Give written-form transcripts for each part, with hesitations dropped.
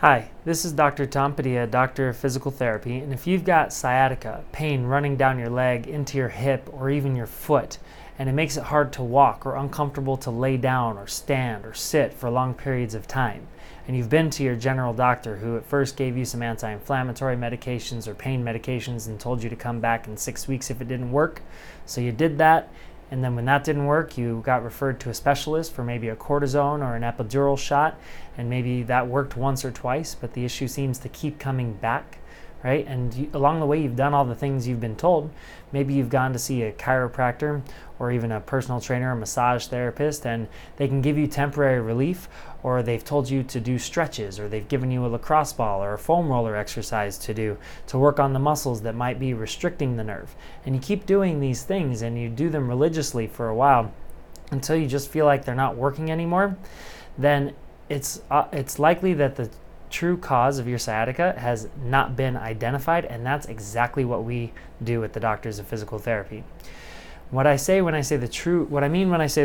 Hi, this is Dr. Tom Padilla, Doctor of Physical Therapy, and if you've got sciatica, pain running down your leg into your hip or even your foot, and it makes it hard to walk or uncomfortable to lay down or stand or sit for long periods of time, and you've been to your general doctor who at first gave you some anti-inflammatory medications or pain medications and told you to come back in 6 weeks if it didn't work, so you did that, and then when that didn't work, you got referred to a specialist for maybe a cortisone or an epidural shot, and maybe that worked once or twice, but the issue seems to keep coming back, right? And along the way, you've done all the things you've been told. Maybe you've gone to see a chiropractor or even a personal trainer or massage therapist, and they can give you temporary relief, or they've told you to do stretches, or they've given you a lacrosse ball or a foam roller exercise to do to work on the muscles that might be restricting the nerve. And you keep doing these things and you do them religiously for a while until you just feel like they're not working anymore. Then it's likely that the true cause of your sciatica has not been identified, and that's exactly what we do with the doctors of physical therapy. What I mean when I say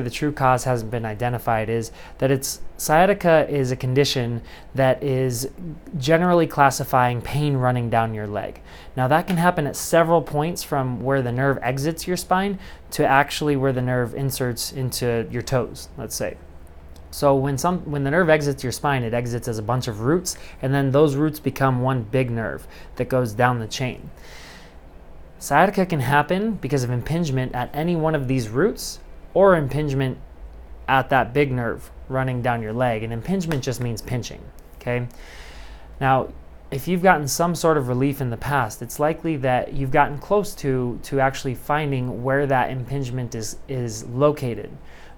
the true cause hasn't been identified is that sciatica is a condition that is generally classifying pain running down your leg. Now that can happen at several points from where the nerve exits your spine to actually where the nerve inserts into your toes, let's say. So when the nerve exits your spine, it exits as a bunch of roots, and then those roots become one big nerve that goes down the chain. Sciatica can happen because of impingement at any one of these roots or impingement at that big nerve running down your leg. And impingement just means pinching, okay? Now, if you've gotten some sort of relief in the past, it's likely that you've gotten close to actually finding where that impingement is located.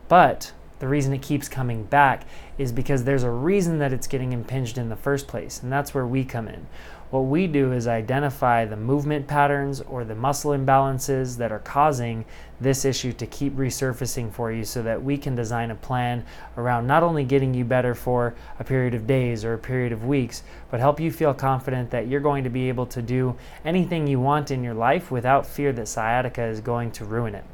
But the reason it keeps coming back is because there's a reason that it's getting impinged in the first place, and that's where we come in. What we do is identify the movement patterns or the muscle imbalances that are causing this issue to keep resurfacing for you so that we can design a plan around not only getting you better for a period of days or a period of weeks, but help you feel confident that you're going to be able to do anything you want in your life without fear that sciatica is going to ruin it.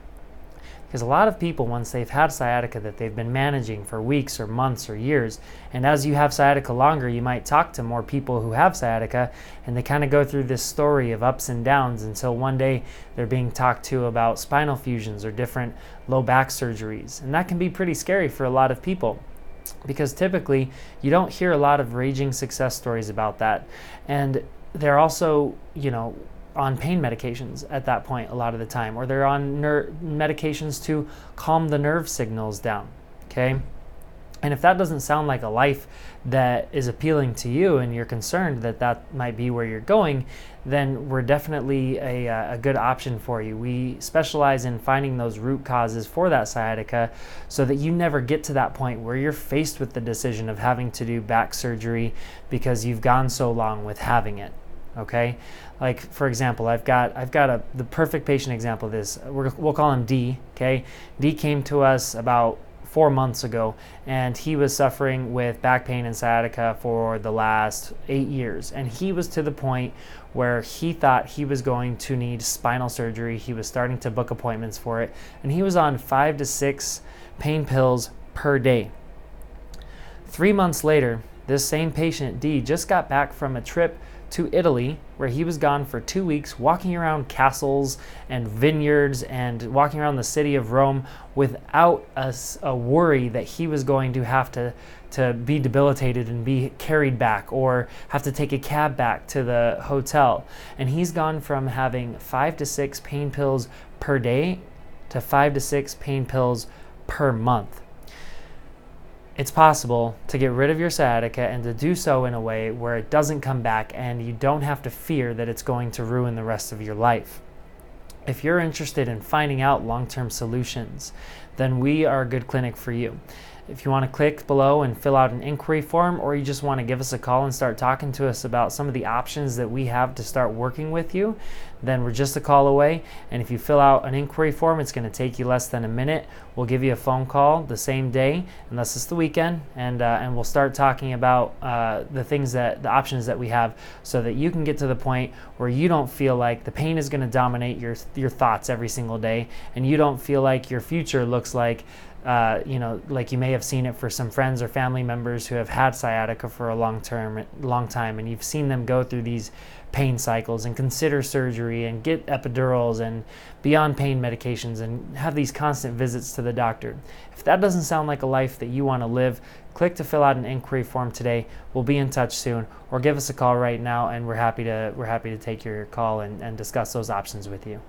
Because a lot of people, once they've had sciatica that they've been managing for weeks or months or years, and as you have sciatica longer, you might talk to more people who have sciatica, and they kind of go through this story of ups and downs until one day they're being talked to about spinal fusions or different low back surgeries. And that can be pretty scary for a lot of people, because typically you don't hear a lot of raging success stories about that. And they're also, on pain medications at that point a lot of the time, or they're on medications to calm the nerve signals down, okay? And if that doesn't sound like a life that is appealing to you and you're concerned that that might be where you're going, then we're definitely a good option for you. We specialize in finding those root causes for that sciatica so that you never get to that point where you're faced with the decision of having to do back surgery because you've gone so long with having it. Okay, like for example, I've got the perfect patient example of this. We'll call him D. Okay, D came to us about 4 months ago, and he was suffering with back pain and sciatica for the last 8 years, and he was to the point where he thought he was going to need spinal surgery. He was starting to book appointments for it, and he was on 5 to 6 pain pills per day. 3 months later, this same patient D just got back from a trip to Italy where he was gone for 2 weeks walking around castles and vineyards and walking around the city of Rome without a worry that he was going to have to be debilitated and be carried back or have to take a cab back to the hotel. And he's gone from having 5 to 6 pain pills per day to 5 to 6 pain pills per month. It's possible to get rid of your sciatica and to do so in a way where it doesn't come back and you don't have to fear that it's going to ruin the rest of your life. If you're interested in finding out long-term solutions, then we are a good clinic for you. If you want to click below and fill out an inquiry form, or you just want to give us a call and start talking to us about some of the options that we have to start working with you, then we're just a call away. And if you fill out an inquiry form, it's going to take you less than a minute. We'll give you a phone call the same day, unless it's the weekend, and we'll start talking about the options that we have, so that you can get to the point where you don't feel like the pain is going to dominate your thoughts every single day, and you don't feel like your future looks like Like you may have seen it for some friends or family members who have had sciatica for a long time, and you've seen them go through these pain cycles and consider surgery and get epidurals and beyond pain medications and have these constant visits to the doctor. If that doesn't sound like a life that you want to live, click to fill out an inquiry form today. We'll be in touch soon, or give us a call right now, and we're happy to take your call and discuss those options with you.